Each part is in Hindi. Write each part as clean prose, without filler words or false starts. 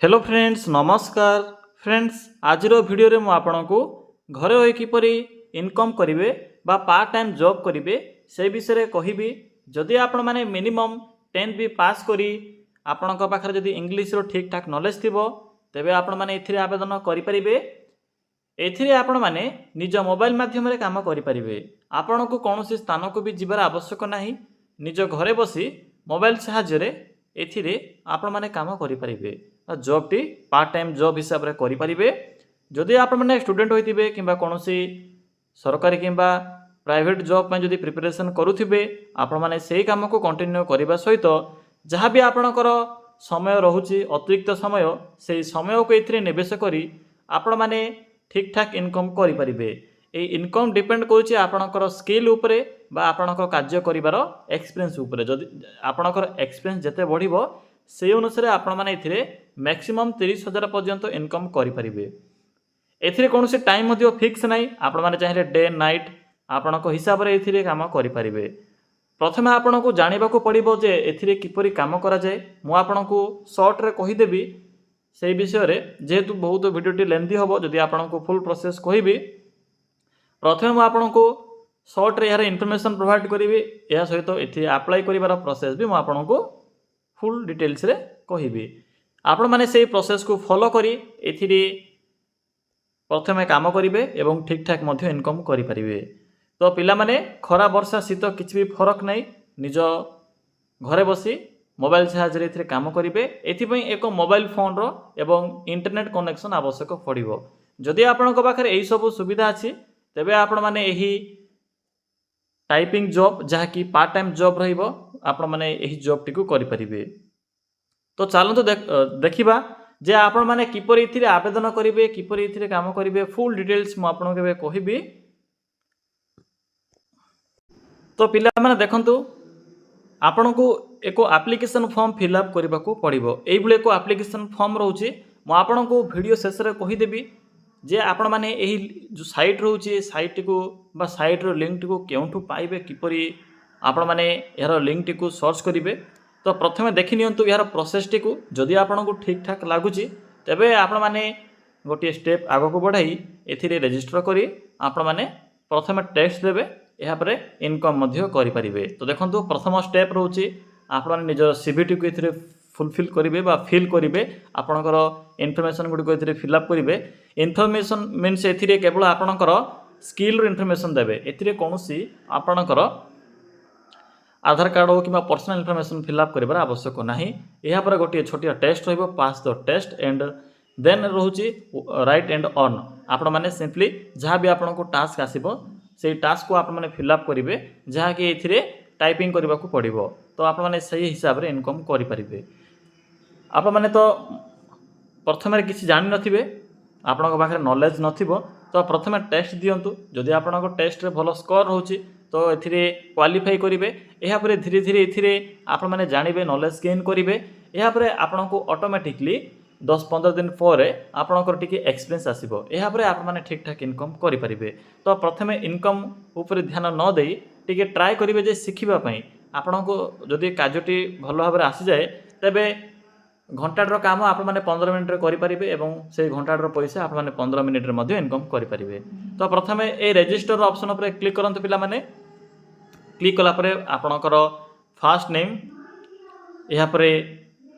हेलो फ्रेंड्स नमस्कार फ्रेंड्स आज वीडियो रे मु आपनको घरे रही किपरि इनकम करिवे बा पार्ट टाइम जॉब करिवे से विषय कहबी। जदि आपण माने मिनिमम 10 भी पास करी आपणक पाखरे जदि इंग्लिश रो ठीक ठाक नॉलेज थिबो तेबे आपण माने एथिरे आवेदन करि परिबे। एथिरे आपण माने निज मोबाइल माध्यम रे काम करि परिबे। आपणको कोनोसी स्थान को भी जिबार आवश्यक नाही। निज घरे बसी मोबाइल सहाय्य रे एथिरे आपण माने काम करि परिबे। जॉब टी पार्ट टाइम जॉब हिसाब रे करि परिबे। जदि आपण माने स्टूडेंट होइतिबे किंबा कोनोसी सरकारी किंबा प्राइवेट जॉब में जदि प्रिपरेशन करुथिबे आपण माने सेही काम को कंटिन्यू करिबा सहित जहाँ भी आपणकर समय रहुची अतिरिक्त समय से समय को एथिरे निवेश करी आपण माने ठीक ठाक इनकम करि परिबे। ए इनकम डिपेंड करूची आपणकर स्किल उपरे बा आपणकर कार्य करिवार एक्सपीरियंस उपरे। जदि आपणकर एक्सपीरियंस जते बढ़िबो से अनुसार आपण माने एथिरे मैक्सिमम 30,000 पर्यंत इनकम करि परिबे। एथिरे कोनोसी टाइम मध्य फिक्स नाही। आपण माने चाहिले डे नाइट आपणको हिसाब रे एथिरे काम करि परिबे। प्रथमे आपणको जानिबा को पड़िबो जे एथिरे किपरि काम करा जाय। मु आपणको शॉर्ट रे कहि देबी से विषय रे जेहेतु बहुत वीडियोटी लेंथी होबो जदि आपणको फुल प्रोसेस कहिबी। प्रथमे मु आपणको शॉर्ट रे यार इन्फॉर्मेशन प्रोवाइड करिवि। या सहित एथि अप्लाई करिवार प्रोसेस भी मु आपणको फुल डिटेल्स रे कहिबी। आपण माने सेही प्रोसेस को फॉलो करी एथिरे प्रथमे काम करिवे एवं ठीक ठाक मध्य इनकम करि परिवे। तो पिला माने खरा वर्षा शीत किछि भी फरक नाही निज घरे बसी मोबाइल सहायता रे काम करिवे। एथिपई एक मोबाइल फोन रो एवं इंटरनेट कनेक्शन आवश्यक पड़िबो। जदि आपणक पाखरे एही सब सुविधा अछि तेबे आपण माने एही टाइपिंग जॉब जहा कि पार्ट टाइम जॉब रहिबो आपण माने एही जॉब टी को करि परिबे। तो चलतो देखिबा जे आपण माने किपरि इथिरे आवेदन करिवे किपरि इथिरे काम करिवे फुल डिटेल्स मु आपन के कहिबी। तो पिला माने देखंतु आपण को एको एप्लिकेशन फॉर्म फिलअप करबा को पड़िबो। एई बुले को एप्लिकेशन फॉर्म रहउची मु आपण को वीडियो शेष रे कहि देबी जे आपण माने एही जो साइट रहउची साइट को बा साइट रो लिंक को केउठु पाइबे किपरि आपण माने यार लिंक टी को सर्च करिवे। तो प्रथमे देखि नियंतु यार प्रोसेस टी को जदि आपण को ठीक ठाक लागुची तेबे आपण माने गोटे स्टेप आगो को बढ़ाई एथिरे रजिस्टर करी आपण माने प्रथमे टेस्ट देबे या परे इनकम मध्य करि परिबे। तो देखंतु प्रथम स्टेप रहउची आपण माने निज सीवीटी को एथिरे फुलफिल करिवे बा फिल करिवे। आपणकर इन्फॉर्मेशन गुडी को एथिरे फिलअप करिवे। इन्फॉर्मेशन मीन्स एथिरे केवल आपणकर स्किल रो इन्फॉर्मेशन देबे। एथिरे कोनोसी आपणकर आधार कार्ड हो कि पर्सनल इन्फॉर्मेशन फिलअप करिवार आवश्यक नाही। या पर गोटे छोटिया टेस्ट रहइबो pass the test and then रहउची राइट एंड ऑन। आपण माने सिंपली जहाँ भी आपन को टास्क आसीबो से टास्क को आपण माने फिलअप करिवे जहाँ कि एथिरे टाइपिंग करबा को पड़िबो। तो आपण माने सही हिसाब रे इनकम करि परिबे। आपण माने तो प्रथमे किछि जानि नथिबे आपण को पाखरे नॉलेज नथिबो तो प्रथमे टेस्ट दियंतु। जदि आपण को टेस्ट रे भलो स्कोर रहउची तो एथिरे क्वालिफाई करिवे। एहा परे धीरे धीरे एथिरे आपण माने जानिबे नॉलेज गेन करिवे। एहा परे आपण को ऑटोमेटिकली 10-15 दिन परे आपणकर टिके एक्सपीरियंस आसीबो। एहा परे आपण माने ठीक ठाक इनकम करि परिबे। तो प्रथमे इनकम ऊपर ध्यान न देई टिके ट्राई करिवे जे सिखिबा पई। आपण को जदि कार्यटी भलो भाबरे आसी जाय तबे घंटाटर काम आपण माने 15 मिनिट रे करि परिबे एवं से घंटाटर पैसा आपण माने 15 मिनिट रे मध्ये इनकम करि परिबे। तो प्रथमे ए रजिस्टर ऑप्शन ऊपर क्लिक करंतु पिला माने। क्लिक कला परे आपणकर फर्स्ट नेम या परे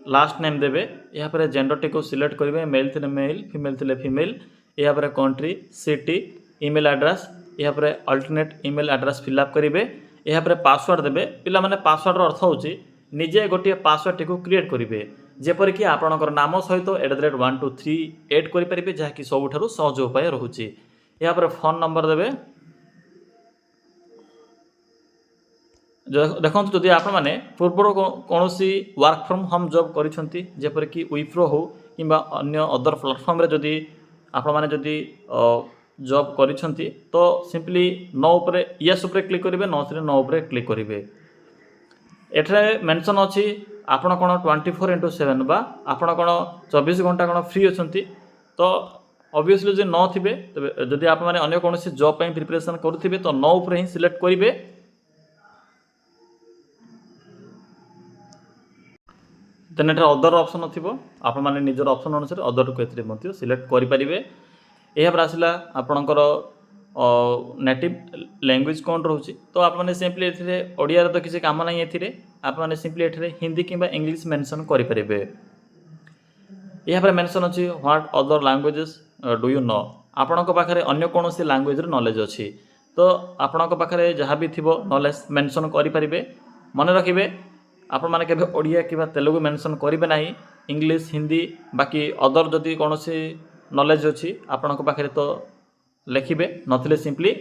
लास्ट नेम देबे। या परे जेंडर टी को सिलेक्ट करिवे मेल थिले मेल फीमेल थिले फीमेल। या परे कंट्री सिटी ईमेल एड्रेस या परे अल्टरनेट ईमेल एड्रेस फिलअप करिवे। या परे पासवर्ड देबे। पिला माने पासवर्ड रो अर्थ होची निजे गोटे पासवर्ड टी को क्रिएट करिवे जेपर कि आपणकर नाम सहित @1238 करि परिबे जहा कि सबुठारु सहज उपाय रहउची। या परे फोन नंबर देबे। देखो जदि आपण माने पूर्वर कोनोसी वर्क फ्रॉम होम जॉब करिसंती जेपर कि विप्रो हो किंबा अन्य अदर प्लेटफॉर्म रे जदि आपण माने जदि जॉब करिसंती तो सिंपली नो ऊपर यस ऊपर क्लिक करिवे नो से नो ऊपर क्लिक करिवे। एठरे मेंशन अछि आपण कोन 24/7 बा आपण कोन 24 घंटा कोन फ्री अछंती। तो ऑब्वियसली जे नो थिबे तबे जदि आपण माने अन्य कोनोसी जॉब पई प्रिपरेशन करूथिबे तो नो ऊपर ही सिलेक्ट करिवे। देन एठार अदर ऑप्शन थी आपण मैंने निजर ऑप्शन अनुसार अदर को एथिरे सिलेक्ट करें। यह आसला आपणकर नेटिव लैंग्वेज कौन रोचे तो आपने सिंपली ये ओडिया तो किसी काम ना ये आपने सिंपली ये हिंदी कि इंग्लिश मेंशन करें। यहाँ मेंशन अच्छी what other languages do you know आपण पाखे अन्य कौन सी लैंग्वेज नॉलेज अच्छी तो आपण पाखे जहाँ भी थी नॉलेज मेंशन करें। मन रखिए आपण मैंने केवे ओडिया कि तेलुगु मेंशन करेंगे ना इंग्लिश हिंदी बाकी अदर जदि कौन सी नॉलेज अच्छी आपण पाखे तो लिखिए नथिले सिंपली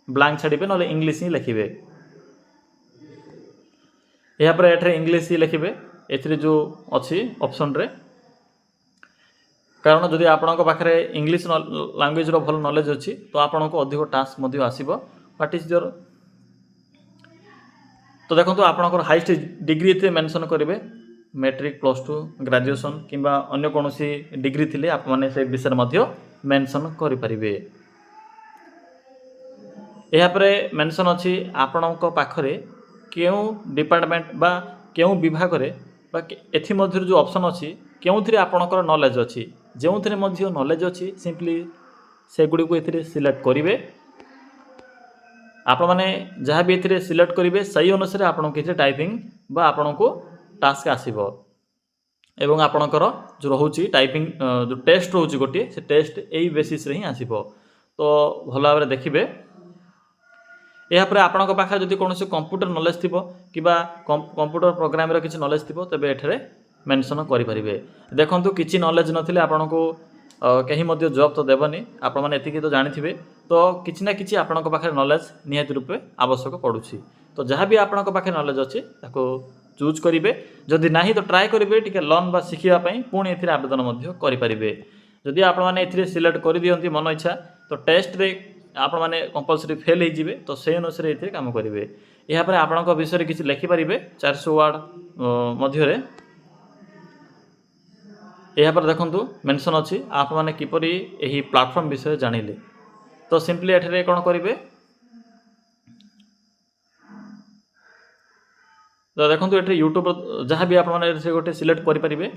ब्लैंक छाड़िबे ना इंग्लिश ही लिखिए। यहाँ एठे इंग्लिश ही लिखिए ए जो अच्छी ऑप्शन रे कारण जदि आपण पाखे इंग्लिश लैंग्वेज रो भल नॉलेज अच्छी तो आपन को अधिक टास्क मध्य आसीबो। व्हाट इज योर तो देखो आपनकर हाईएस्ट डिग्री ये मेंशन करेंगे मैट्रिक +2 ग्रेजुएशन किंबा अन्य कौन सी डिग्री थिले आप माने से विषय मध्य मेंशन करें। यहाँ पर मेंशन अच्छी आपण पाखरे क्यों डिपार्टमेंट बा क्यों विभाग रे बा एथि मध्य जो ऑप्शन अच्छी क्यों आपणकर नॉलेज अच्छी जो थे नॉलेज अच्छी सिंपली से गुड़ी को ये सिलेक्ट करेंगे। आपण मैंने जहाँ भी ये सिलेक्ट करेंगे सही अनुसार आपन को टाइपिंग बा आपण को टास्क आसीबो एवं आपणकर जो रोचे टाइपिंग जो टेस्ट रोचे गोटे से टेस्ट यही बेसिस रे ही आसीबो। तो भल भाव में देखिए यापर आपण पाखे जब कौन कंप्यूटर नॉलेज थी कि कंप्यूटर प्रोग्राम रो किसी नॉलेज थी तेज एठे मेंशन करें। देखो किसी नॉलेज नथिले आपण को कहीं मध्य जॉब तो देवनी आपण मैंने एतिकी तो जानी तो किसी ना कि आपण पाखे नॉलेज निहाती रूपे आवश्यक पड़ुछि। तो जहाँ भी आपण पाखे नॉलेज अच्छी ताको चूज करेंगे जदि ना तो ट्राए करेंगे टी लर्न बा शिखापी पुणी ए आवेदन करेंगे। जदि आपण मैंने ए सिलेक्ट कर दियंती मन इच्छा तो टेस्ट रे आपण मैंने कंपलसरी फेल हो जिवे तो से अनुसार ये काम करेंगे। यहाँ आपण विषय किसी लिखिपारे 400 वर्ड मध्य यहाँ पर देखु मेंशन अच्छी आप मैंने किपरि यही प्लेटफॉर्म विषय जानिले तो सिंपली एठे कौन करेंगे तो देखो ये यूट्यूब जहाँ भी आप गोटे सिलेक्ट करेंगे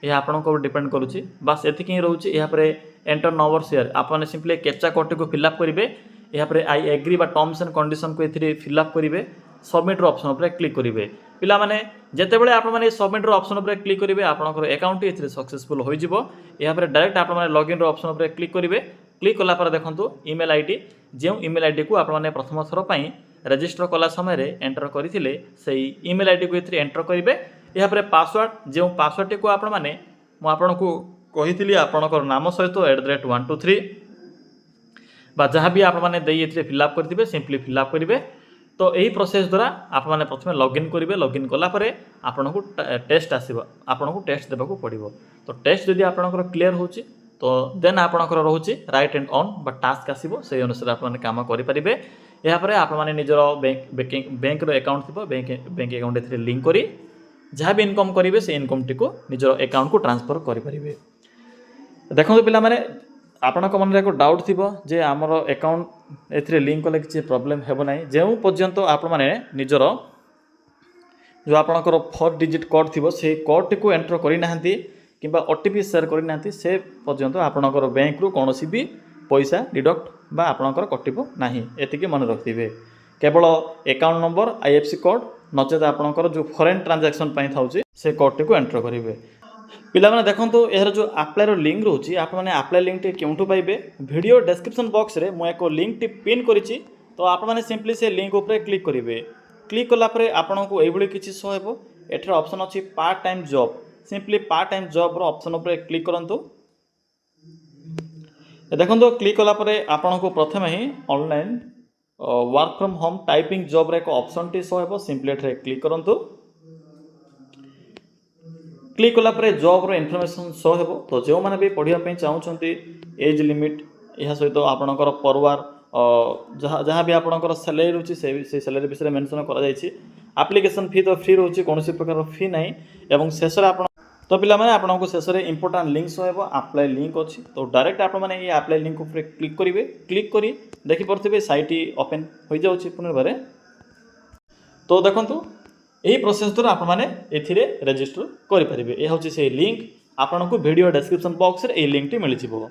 यह आपण को डिपेंड करुच्ची बास एतिक ही रोचे। यहाँ पर एंटर नंबर शेयर आपने सिंपली कैप्चा कोड को फिलअप करेंगे। यहाँ पर आई एग्री बा टर्म्स एंड कंडीशन को ये फिलअप करेंगे सबमिट ऑप्शन पर क्लिक करेंगे। पिला माने जेते बेले आप माने सबमिट ऑप्शन पर क्लिक करेंगे आपनकर अकाउंट ये सक्सेसफुल हो जिवो। यहाँ पर डायरेक्ट आप माने लॉगिन ऑप्शन पर क्लिक करेंगे। क्लिक कला पर देखो ईमेल आईडी जो ईमेल आईडी को आप माने प्रथम थर पर रजिस्टर कला समय एंटर करते से ईमेल आईडी को ये एंटर करेंगे। यहाँ पर पासवर्ड जो पासवर्ड टी को आप माने को कही आपणकर नाम सहित @123 बा जहाँ भी आप माने ये फिलअप करेंगे सिंपली फिलअप करेंगे। तो यही प्रोसेस द्वारा आप माने प्रथम लॉगिन करेंगे। लॉगिन कलापर आपन को टेस्ट आसो आपन को टेस्ट देवाक पड़ो। तो टेस्ट जदि आपनकर क्लीयर हो तो देन आपनकर रोचे राइट एंड ऑन बा टास्क आसो से अनुसार आप माने काम करेंगे। यहाँ पर आप माने निजर बैंक अकाउंट थी बैंक अकाउंट ए लिंक करी जहाँ भी इनकम करेंगे से इनकम टी को निजर अकाउंट को ट्रांसफर करेंगे। देखो पिला माने आपण मन में एक डाउट थी जे आमर अकाउंट ए लिंक कले किसी प्रोब्लेम हेब ना जो पर्यंत आप माने निजर जो आपणकर 4 डिजिट कोड थी से कोड टी को एंटर करना कि ओटीपी शेयर करना से पर्यंत आपणकर बैंक रु कौन भी पैसा डिडक्ट बा आपणकर कटिबो नाही एतिके मन रखिबे। केवल अकाउंट नंबर आईएफसी कोड नचेत आपणकर जो फॉरेन ट्रांजैक्शन पाई थाउची से कोड टी को एंटर करेंगे। पिला माने देखंतु यार जो अप्लाई रो लिंक रोची आप माने अप्लाई लिंक टी केउंटू पाइबे वीडियो डिस्क्रिप्शन बॉक्स रे मु एको लिंक टी पिन करिछि तो आप माने सिंपली से लिंक ऊपर क्लिक करेंगे। क्लिक कला परे आपन को एभली किछि शो हेबो एठर ऑप्शन अछि part time job simply part time job रो ऑप्शन ऊपर क्लिक करंतु। देखंतु क्लिक कला परे आपन को प्रथम ही online work from home typing job रे एक ऑप्शन टी शो हेबो सिंपली एठरे क्लिक करंतु। क्लिक कला परे जॉब रो इन्फॉर्मेशन शो हेबो तो जो माने भी पढ़िया पे चाहउछंती एज लिमिट यह सहित आपणकर परवार जहाँ भी आपणकर सैलरी रोची से सैलरी विषय मेंशन करा जायछि। एप्लिकेशन फी तो फ्री रोची कोनोसी प्रकार फी नाही एवं शेष रे आपण तो पिला माने आपन को शेष रे इंपोर्टेंट लिंक शो हेबो अप्लाई लिंक अछि तो डायरेक्ट आप माने ये अप्लाई लिंक ऊपर क्लिक करिवे। क्लिक करी देखि परथिबे साइट ओपन हो जाउछि पुनर्बारे। तो देखंतु यही प्रोसेस द्वारा आपण मैंने रजिस्टर करेंगे। यह हूँ से लिंक आपन को वीडियो डिस्क्रिप्शन बॉक्स रे लिंक टी मिल जाव।